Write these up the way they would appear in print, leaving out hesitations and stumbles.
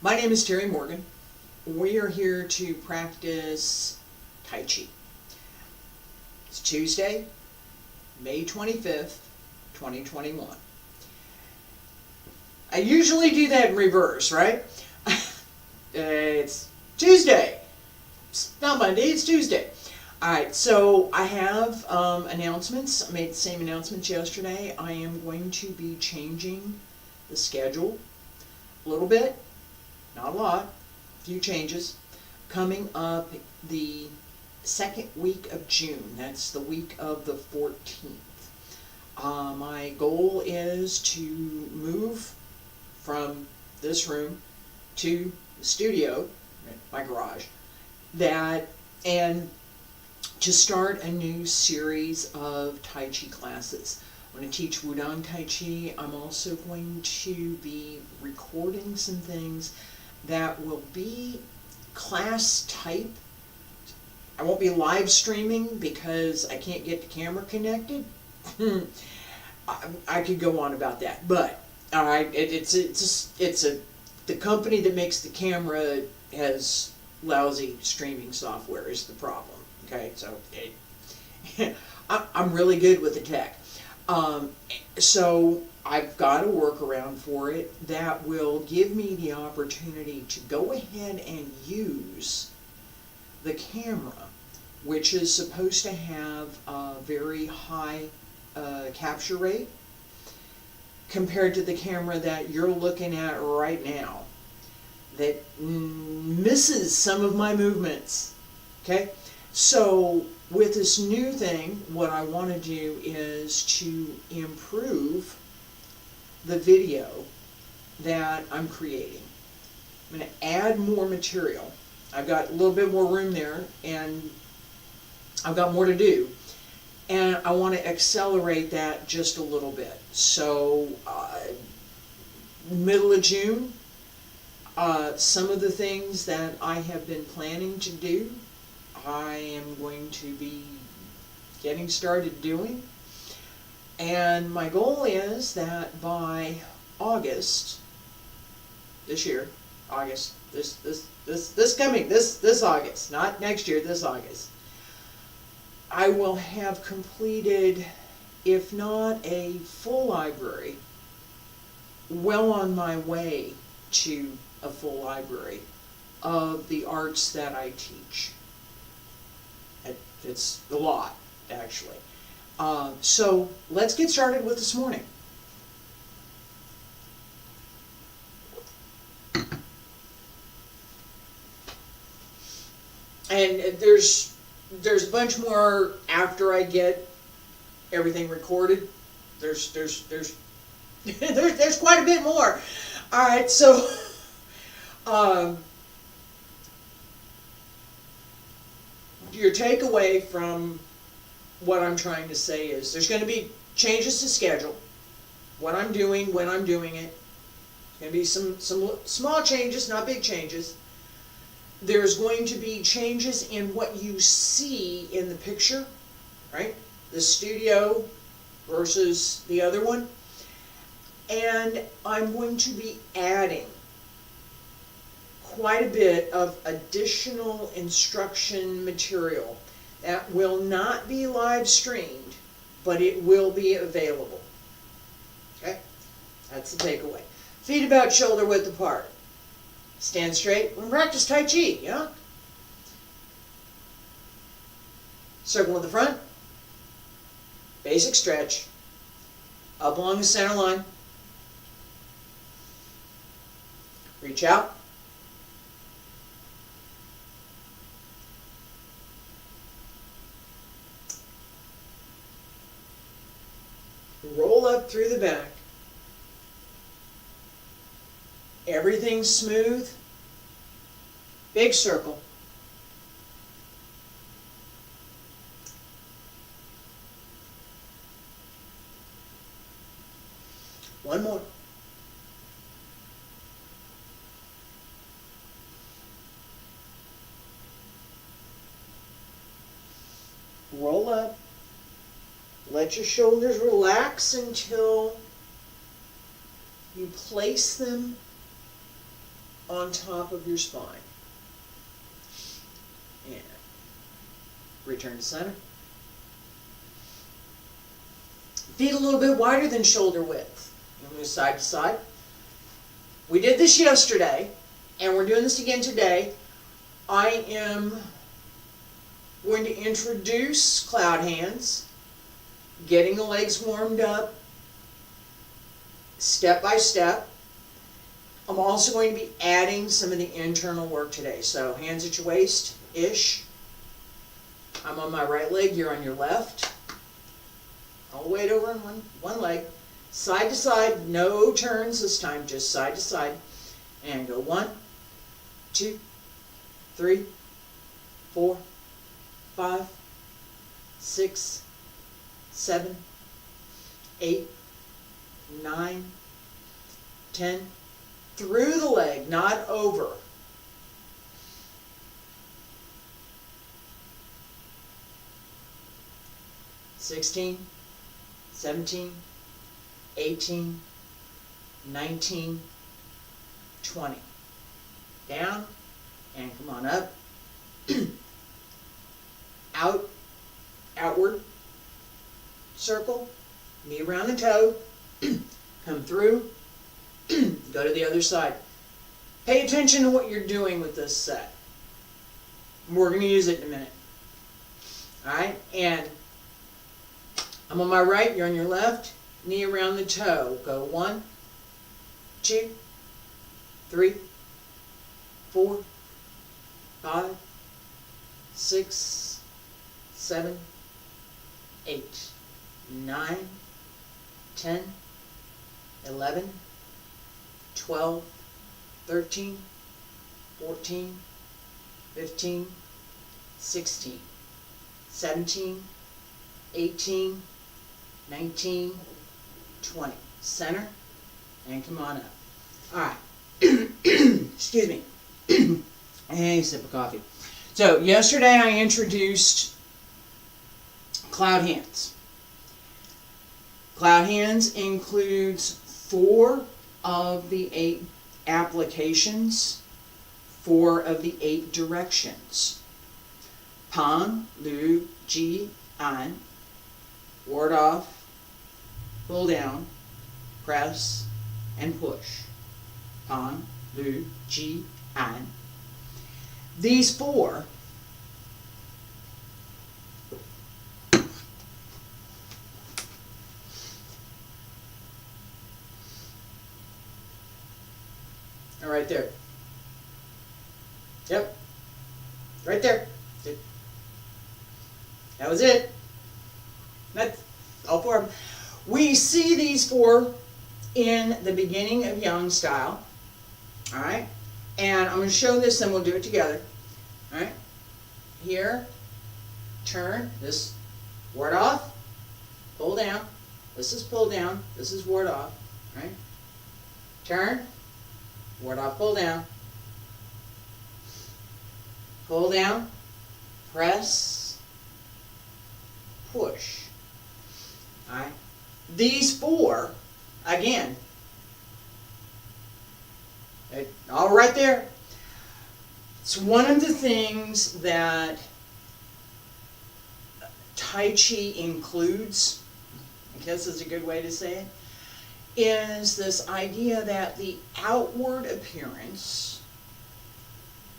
My name is Terry Morgan. We are here to practice Tai Chi. It's Tuesday, May 25th, 2021. I usually do that in reverse, right? It's Tuesday. It's not Monday, it's Tuesday. Alright, so I have announcements. I made the same announcements yesterday. I am going to be changing the schedule a little bit, not a lot, a few changes. Coming up the second week of June, that's the week of the 14th. My goal is to move from this room to the studio, my garage, and to start a new series of Tai Chi classes. I'm going to teach Wudang Tai Chi. I'm also going to be recording some things that will be class type. I won't be live streaming because I can't get the camera connected. I could go on about that, but all right, the company that makes the camera has lousy streaming software is the problem. Okay, so I'm really good with the tech. So I've got a workaround for it that will give me the opportunity to go ahead and use the camera, which is supposed to have a very high capture rate compared to the camera that you're looking at right now that misses some of my movements. Okay, so with this new thing, what I want to do is to improve the video that I'm creating. I'm going to add more material. I've got a little bit more room there, and I've got more to do. And I want to accelerate that just a little bit. So, middle of June, some of the things that I have been planning to do, I am going to be getting started doing. And my goal is that by August this year, August, this August, not next year, this August, I will have completed, if not a full library, well on my way to a full library of the arts that I teach. It's a lot, actually. So let's get started with this morning. And there's a bunch more after I get everything recorded. There's quite a bit more. All right, so your takeaway from what I'm trying to say is there's going to be changes to schedule, what I'm doing, when I'm doing it. There's going to be some small changes, not big changes. There's going to be changes in what you see in the picture, right? The studio versus the other one. And I'm going to be adding quite a bit of additional instruction material that will not be live streamed, but it will be available. Okay? That's the takeaway. Feet about shoulder width apart. Stand straight. We're going to practice Tai Chi, yeah? Circle in the front. Basic stretch. Up along the center line. Reach out. Roll up through the back. Everything smooth. Big circle. One more. Roll up. Let your shoulders relax until you place them on top of your spine. And return to center. Feet a little bit wider than shoulder width. And move side to side. We did this yesterday, and we're doing this again today. I am going to introduce cloud hands, getting the legs warmed up step by step. I'm also going to be adding some of the internal work today. So hands at your waist-ish. I'm on my right leg, you're on your left. All the way over on one leg. Side to side, no turns this time, just side to side. And go 1, 2, 3, 4, 5, 6, 7, 8, 9, 10. Through the leg, not over. 16, 17, 18, 19, 20. Down, and come on up. Outward, circle, knee around the toe, come through, go to the other side. Pay attention to what you're doing with this set. We're going to use it in a minute. Alright, and I'm on my right, you're on your left, knee around the toe. Go 1, 2, 3, 4, 5, 6, 7, 8, 9, 10, 11, 12, 13, 14, 15, 16, 17, 18, 19, 20. Center, and come on up. Alright. Excuse me. And a sip of coffee. So, yesterday I introduced cloud hands. Cloud hands includes 4 of the 8 applications, 4 of the 8 directions. Pan, Lu, Ji, An. Ward off, pull down, press, and push. Pan, Lu, Ji, An. These 4 are right there. Yep. Right there. That was it. That's all 4 of them. We see these 4 in the beginning of Yang style. Alright? And I'm going to show this and we'll do it together. Alright? Here, turn, this, ward off, pull down. This is pull down, this is ward off. Right? Turn, ward off, pull down. Pull down, press, push. Alright? These 4, again, all right there. It's one of the things that Tai Chi includes, I guess is a good way to say it, is this idea that the outward appearance,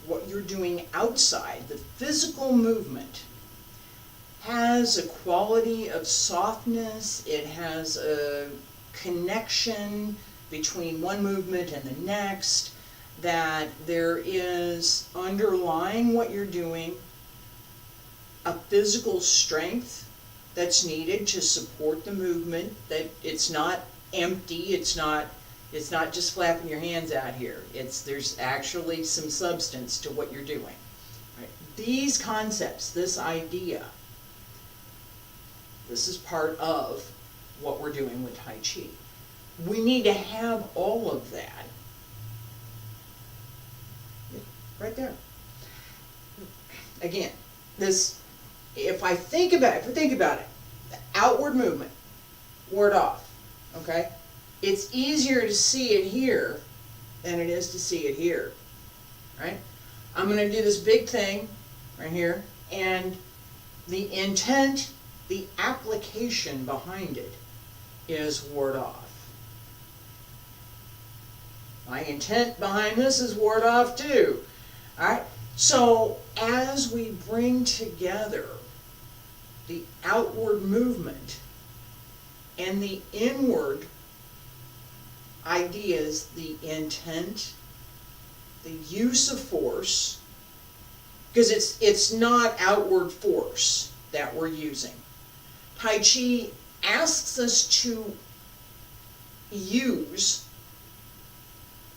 what you're doing outside, the physical movement, has a quality of softness, it has a connection between one movement and the next, that there is underlying what you're doing a physical strength that's needed to support the movement, that it's not empty, it's not just flapping your hands out here. There's actually some substance to what you're doing. Right? These concepts, this idea, this is part of what we're doing with Tai Chi. We need to have all of that right there. Again, if we think about it, the outward movement, ward off, okay? It's easier to see it here than it is to see it here. right? I'm going to do this big thing right here, and the intent, the application behind it is ward off. My intent behind this is ward off too. Alright? So as we bring together the outward movement and the inward ideas, the intent, the use of force, because it's not outward force that we're using. Tai Chi asks us to use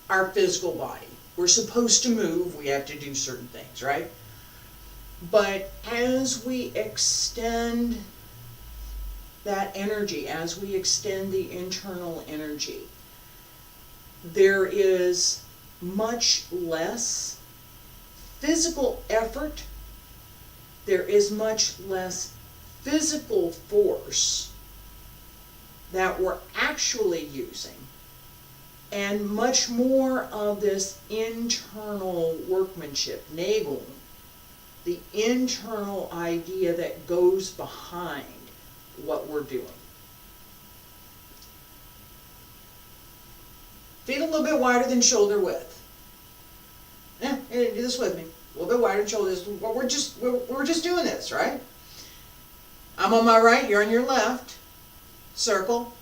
our physical body. We're supposed to move, we have to do certain things, right? But as we extend that energy, as we extend the internal energy, there is much less physical effort, there is much less physical force that we're actually using, and much more of this internal workmanship, Nagel, the internal idea that goes behind what we're doing. Feet a little bit wider than shoulder width. Yeah, do this with me. A little bit wider than shoulder width. Well, we're just doing this, right? I'm on my right, you're on your left. Circle.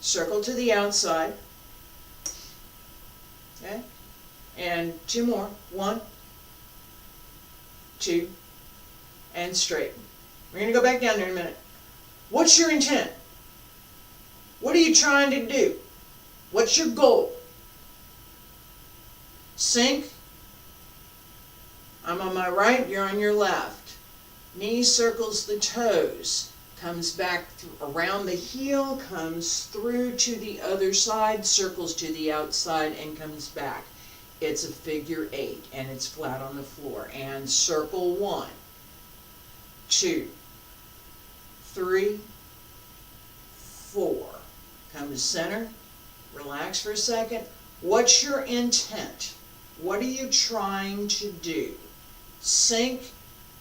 Circle to the outside. Okay? And two more. 1, 2, and straighten. We're going to go back down there in a minute. What's your intent? What are you trying to do? What's your goal? Sink. I'm on my right, you're on your left. Knee circles the toes. Comes back around the heel, comes through to the other side, circles to the outside, and comes back. It's a figure 8, and it's flat on the floor. And circle 1, 2, 3, 4. Come to center. Relax for a second. What's your intent? What are you trying to do? Sink,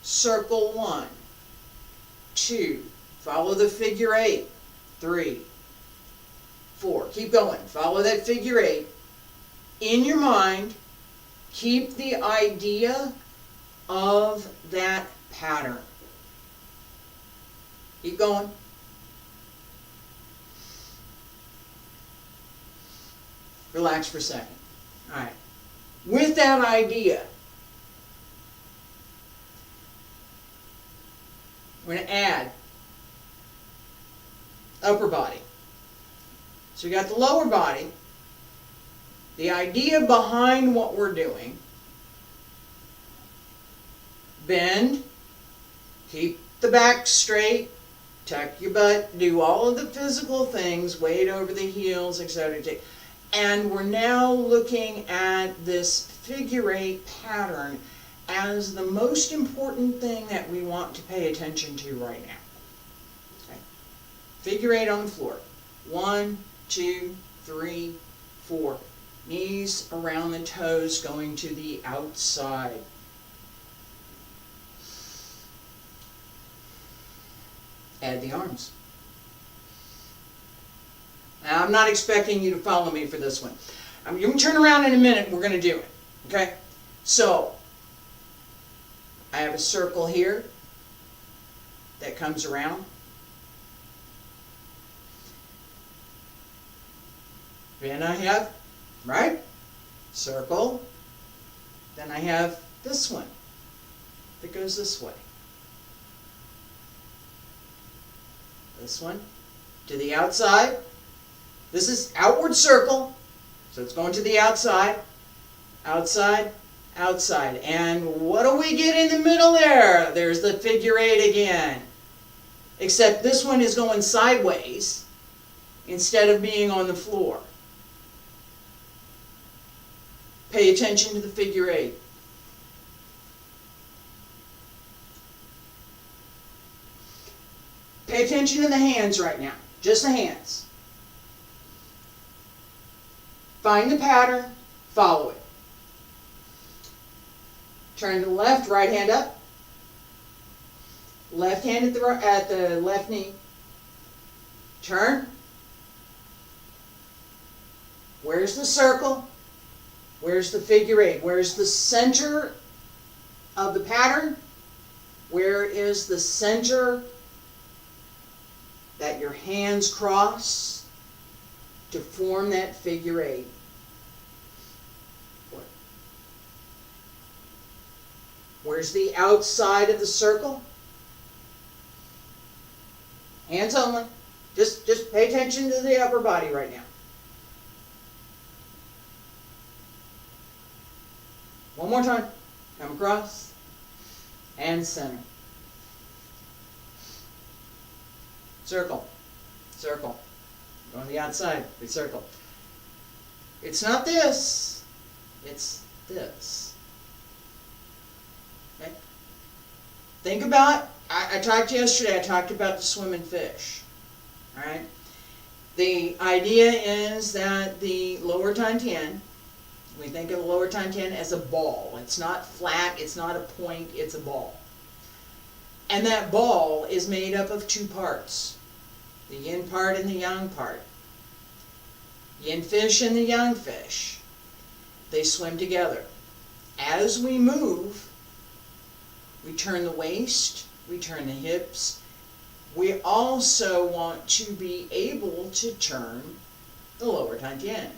circle 1, 2, follow the figure 8, 3, 4. Keep going. Follow that figure 8. In your mind, keep the idea of that pattern. Keep going. Relax for a second. All right. With that idea, we're going to add upper body. So we got the lower body, the idea behind what we're doing. Bend, keep the back straight, tuck your butt, do all of the physical things, weight over the heels, etc. And we're now looking at this figure 8 pattern as the most important thing that we want to pay attention to right now. Okay. Figure 8 on the floor. 1, 2, 3, 4. Knees around the toes going to the outside. Add the arms. Now, I'm not expecting you to follow me for this one. You can turn around in a minute and we're going to do it. Okay? So, I have a circle here that comes around. Then I have, right? Circle. Then I have this one that goes this way. This one to the outside. This is outward circle, so it's going to the outside, outside, outside. And what do we get in the middle there? There's the figure 8 again. Except this one is going sideways instead of being on the floor. Pay attention to the figure 8. Pay attention to the hands right now, just the hands. Find the pattern, follow it. Turn to the left, right hand up. Left hand at the left knee. Turn. Where's the circle? Where's the figure eight? Where's the center of the pattern? Where is the center that your hands cross to form that figure eight? Where's the outside of the circle? Hands only. Just pay attention to the upper body right now. One more time. Come across. And center. Circle. Circle. Go on the outside. We circle. It's not this. It's this. Okay? Think about, I talked yesterday, I talked about the swimming fish. Alright? The idea is that the lower Tantian, we think of the lower Tantian as a ball. It's not flat, it's not a point, it's a ball. And that ball is made up of two parts. The yin part and the yang part. Yin fish and the yang fish. They swim together. As we move, we turn the waist, we turn the hips. We also want to be able to turn the lower Tantian.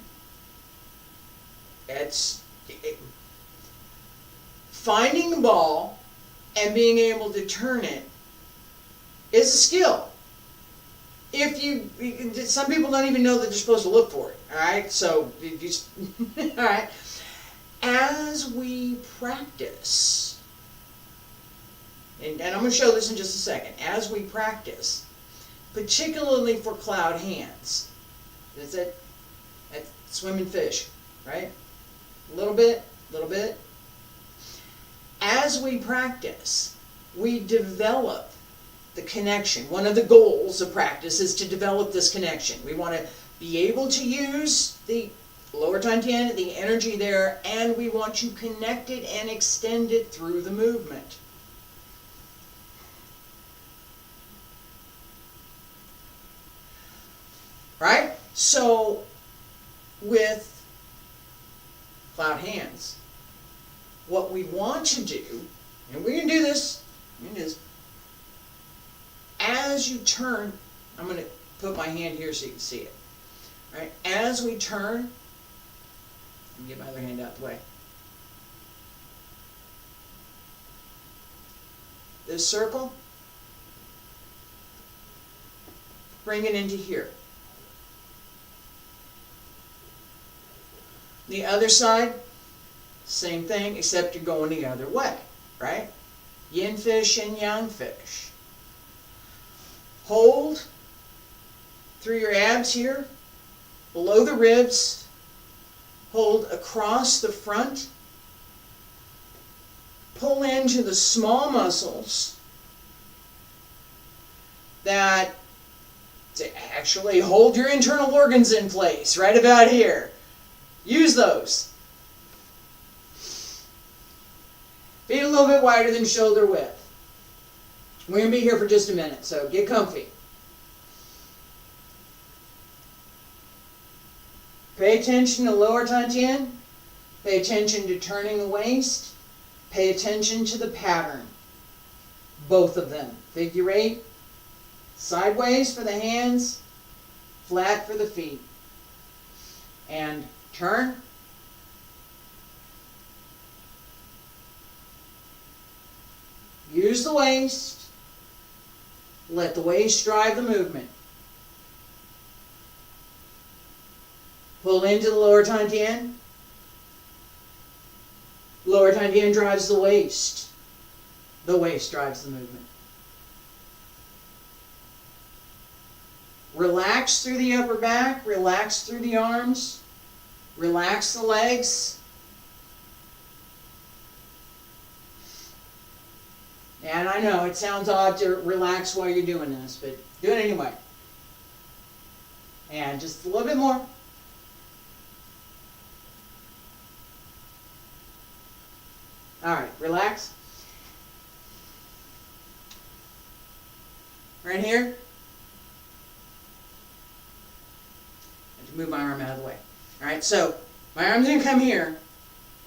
Finding the ball and being able to turn it is a skill. Some people don't even know that they're supposed to look for it. All right, so all right. As we practice, and I'm going to show this in just a second. As we practice, particularly for cloud hands, that's it. That's swimming fish, right? A little bit, little bit. As we practice, we develop the connection. One of the goals of practice is to develop this connection. We want to be able to use the lower Tantian, the energy there, and we want to connect it and extend it through the movement. Right? So, with cloud hands, what we want to do, and we're going to do this, as you turn, I'm going to put my hand here so you can see it. All right? As we turn, let me get my other hand out the way. This circle, bring it into here. The other side, same thing, except you're going the other way, right? Yin fish and yang fish. Hold through your abs here, below the ribs. Hold across the front. Pull into the small muscles that actually hold your internal organs in place, right about here. Use those. Feet a little bit wider than shoulder width. We're going to be here for just a minute, so get comfy. Pay attention to lower Tantian. Pay attention to turning the waist. Pay attention to the pattern. Both of them. Figure eight. Sideways for the hands. Flat for the feet. And turn. Use the waist. Let the waist drive the movement. Pull into the lower Tantian. Lower Tantian drives the waist. The waist drives the movement. Relax through the upper back. Relax through the arms. Relax the legs. And I know it sounds odd to relax while you're doing this, but do it anyway. And just a little bit more. Alright, relax. Right here. I have to move my arm out of the way. Alright, so my arm's going to come here,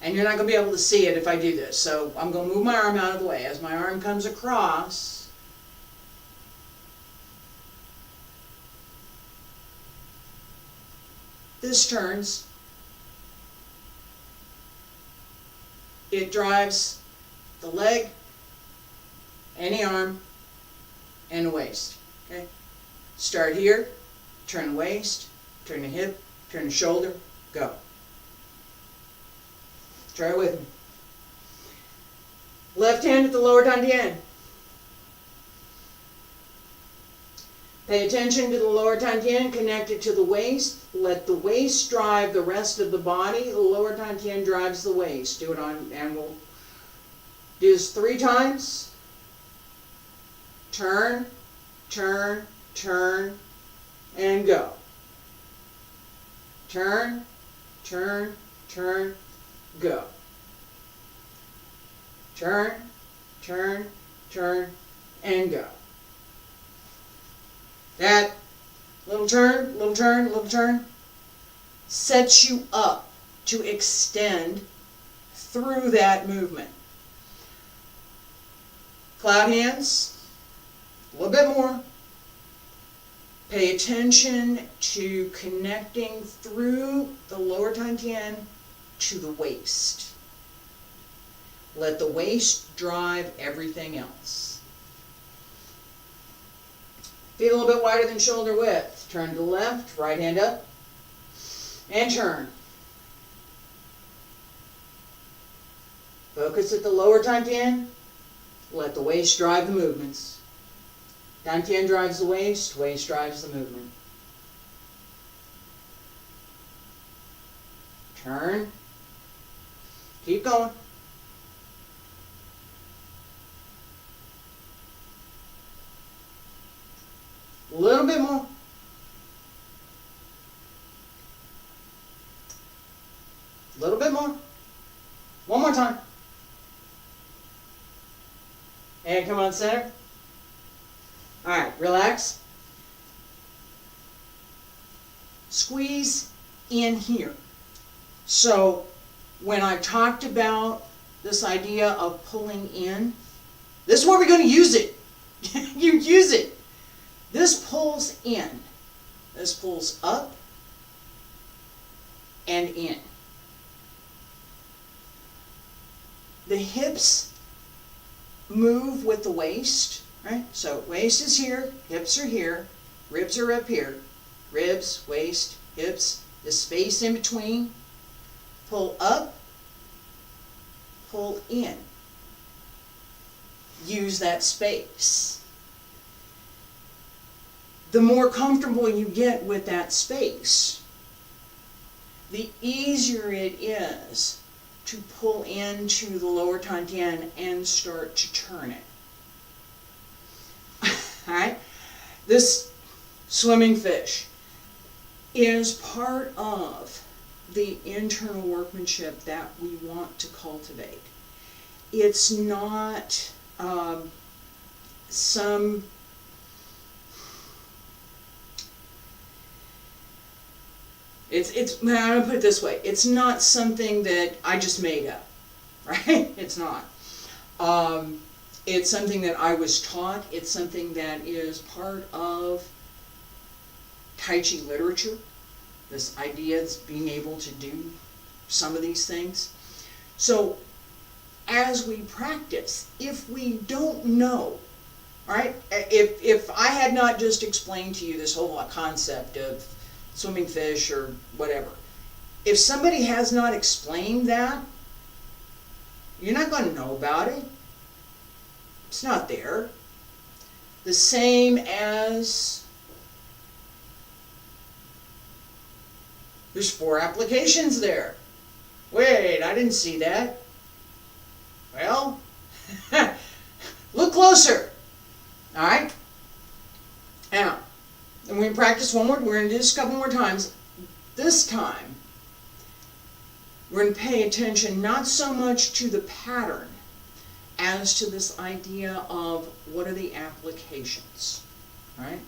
and you're not going to be able to see it if I do this. So I'm going to move my arm out of the way. As my arm comes across, this turns. It drives the leg, and the arm, and the waist. Okay? Start here, turn the waist, turn the hip, turn the shoulder, go. Try it with me. Left hand at the lower dantian. Pay attention to the lower dantian, connect it to the waist. Let the waist drive the rest of the body. The lower dantian drives the waist. Do it on, and we'll do this 3 times. Turn, turn, turn, and go. Turn, turn, turn, go. Turn, turn, turn, and go. That little turn, little turn, little turn sets you up to extend through that movement. Cloud hands, a little bit more. Pay attention to connecting through the lower dantian to the waist. Let the waist drive everything else. Feet a little bit wider than shoulder width. Turn to the left, right hand up, and turn. Focus at the lower dantian. Let the waist drive the movements. Dantian drives the waist drives the movement. Turn. Keep going. A little bit more. A little bit more. One more time. And come on center. Alright, relax. Squeeze in here. So when I talked about this idea of pulling in, this is where we're going to use it. You use it. This pulls in. This pulls up and in. The hips move with the waist, right? So waist is here, hips are here, ribs are up here. Ribs, waist, hips, the space in between. Pull up, pull in. Use that space. The more comfortable you get with that space, the easier it is to pull into the lower dantian and start to turn it. Alright? This swimming fish is part of the internal workmanship that we want to cultivate. It's not some I'm going to put it this way. It's not something that I just made up, right? It's not. It's something that I was taught. It's something that is part of Tai Chi literature. This idea of being able to do some of these things. So as we practice, if we don't know, right? If I had not just explained to you this whole concept of swimming fish or whatever, if somebody has not explained that, you're not going to know about it. It's not there. The same as there's 4 applications there. Wait, I didn't see that. Well, look closer. All right? Now, and we're going to practice one more. We're going to do this a couple more times. This time, We're going to pay attention not so much to the pattern as to this idea of what are the applications, right?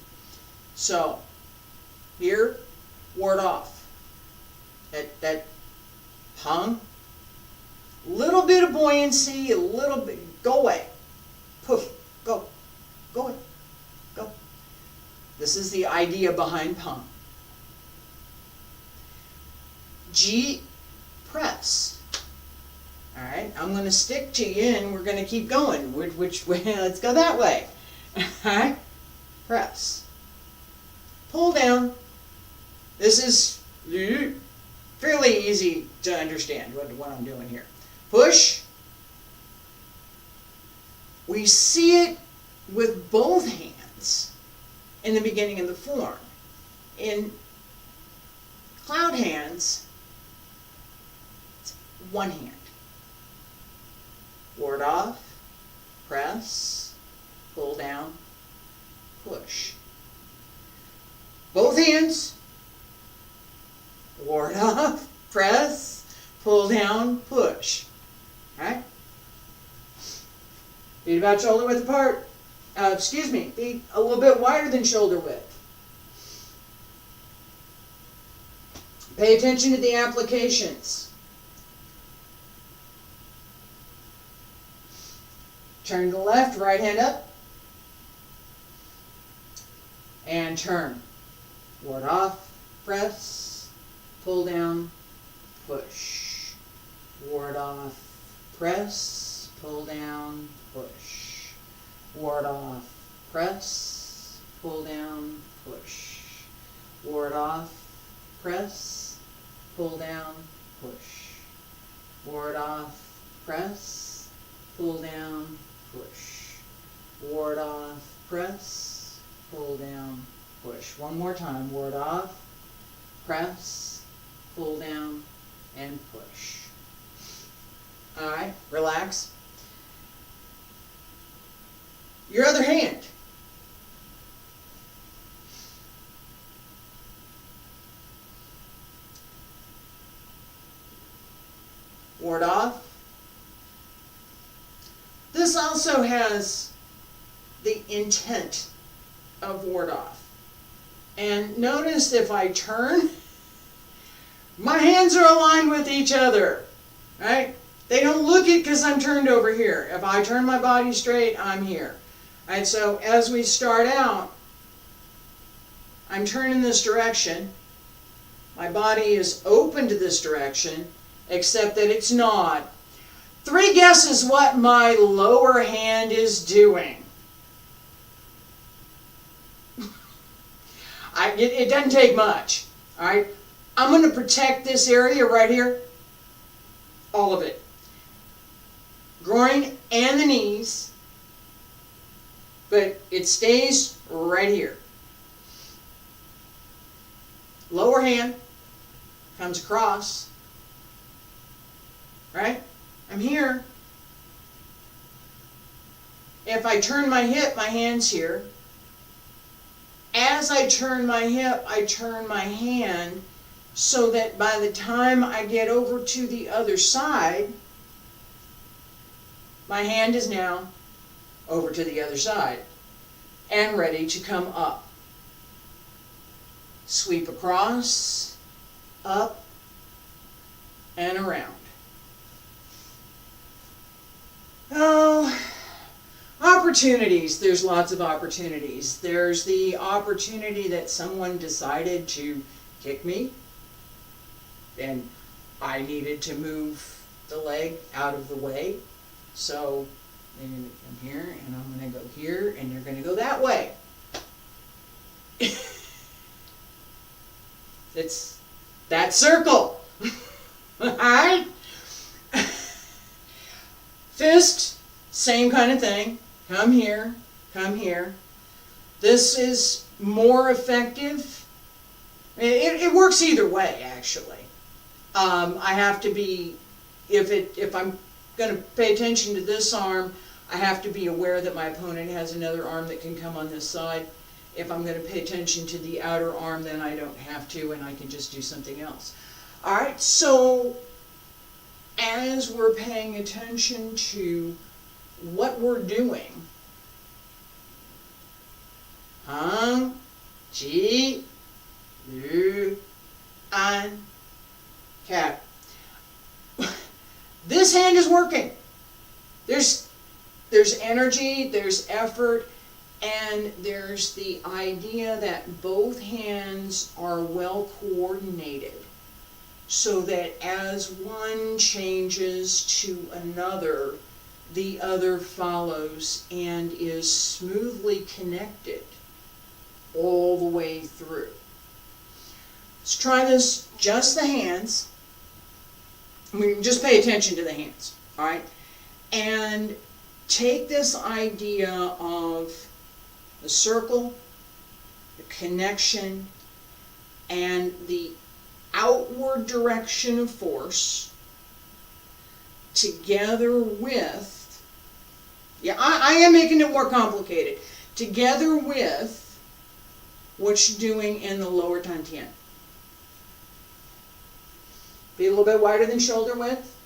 So, here, ward off. That hung, little bit of buoyancy, a little bit, go away, poof, go away, go. This is the idea behind pung. G, press. All right, I'm going to stick to you and we're going to keep going. Which way? Let's go that way. All right, press. Pull down. This is fairly easy to understand what I'm doing here. Push. We see it with both hands in the beginning of the form. In cloud hands, it's one hand. Ward off, press, pull down, push. Both hands, ward off, press, pull down, push. Alright? Feet about shoulder width apart. Feet a little bit wider than shoulder width. Pay attention to the applications. Turn to the left, right hand up. And turn. Ward off, press, pull down, push. Ward off, press, pull down, push. Ward off, press, pull down, push. Ward off, press, pull down, push. Ward off, press, pull down, push. Ward off, press, pull down, push. One more time. Ward off, press, pull down, and push. Alright, relax. Your other hand. Ward off. This also has the intent of ward off. And notice if I turn, my hands are aligned with each other, right? They don't look it because I'm turned over here. If I turn my body straight, I'm here. Right, so as we start out, I'm turning this direction. My body is open to this direction, except that it's not. 3 guesses what my lower hand is doing. It doesn't take much. All right, I'm going to protect this area right here, all of it, groin and the knees, but it stays right here. Lower hand comes across, right? I'm here. If I turn my hip, my hand's here. As I turn my hip, I turn my hand so that by the time I get over to the other side, my hand is now over to the other side and ready to come up. Sweep across, up, and around. Oh, opportunities. There's lots of opportunities. There's the opportunity that someone decided to kick me, and I needed to move the leg out of the way. So they're going to come here, and I'm going to go here, and they're going to go that way. It's that circle. Alright? Fist, same kind of thing. Come here, come here. This is more effective. It works either way, actually. I have to be, if I'm going to pay attention to this arm, I have to be aware that my opponent has another arm that can come on this side. If I'm going to pay attention to the outer arm, then I don't have to, and I can just do something else. All right, so as we're paying attention to what we're doing, hang, chi, yu, an, cat. This hand is working. There's energy, there's effort, and there's the idea that both hands are well coordinated so that as one changes to another, the other follows and is smoothly connected all the way through. Let's try this, just the hands. I mean, just pay attention to the hands, all right? And take this idea of the circle, the connection, and the outward direction of force together with, I am making it more complicated, together with what you're doing in the lower dantian. Be a little bit wider than shoulder width.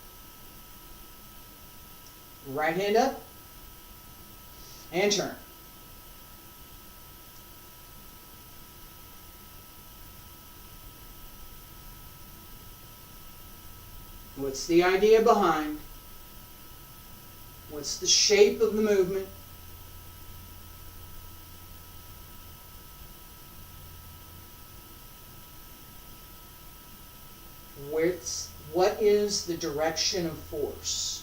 Right hand up. And turn. What's the idea behind? What's the shape of the movement? What is the direction of force?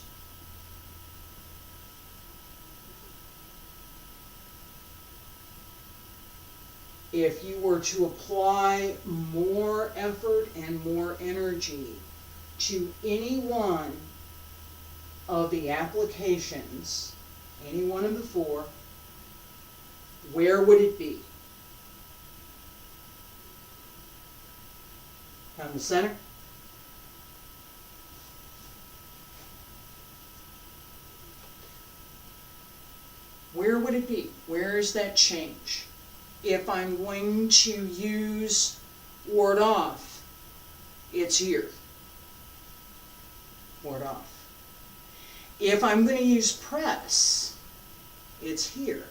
If you were to apply more effort and more energy to any one of the applications, any one of the four, where would it be? Down the center? Where would it be? Where is that change? If I'm going to use ward off, it's here. Ward off. If I'm going to use press, it's here.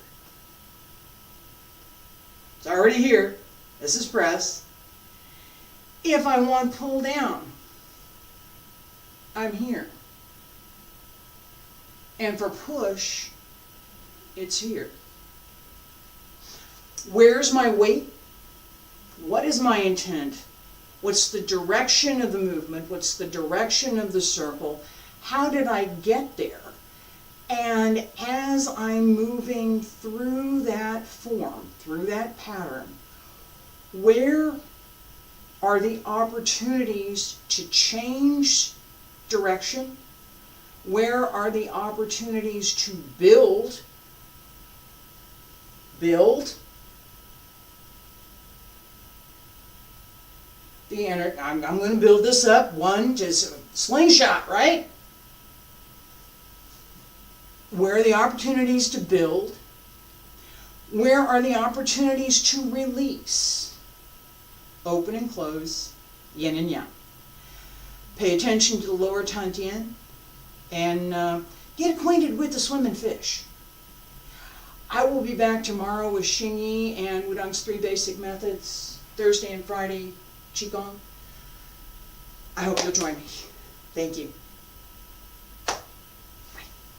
It's already here. This is press. If I want pull down, I'm here. And for push, it's here. Where's my weight? What is my intent? What's the direction of the movement? What's the direction of the circle? How did I get there? And as I'm moving through that form, through that pattern, where are the opportunities to change direction? Where are the opportunities to build? I'm going to build this up. One, just slingshot, right? Where are the opportunities to build? Where are the opportunities to release? Open and close, yin and yang. Pay attention to the lower dantian and get acquainted with the swimming fish. I will be back tomorrow with Xingyi and Wudang's 3 basic methods, Thursday and Friday, Qigong. I hope you'll join me. Thank you.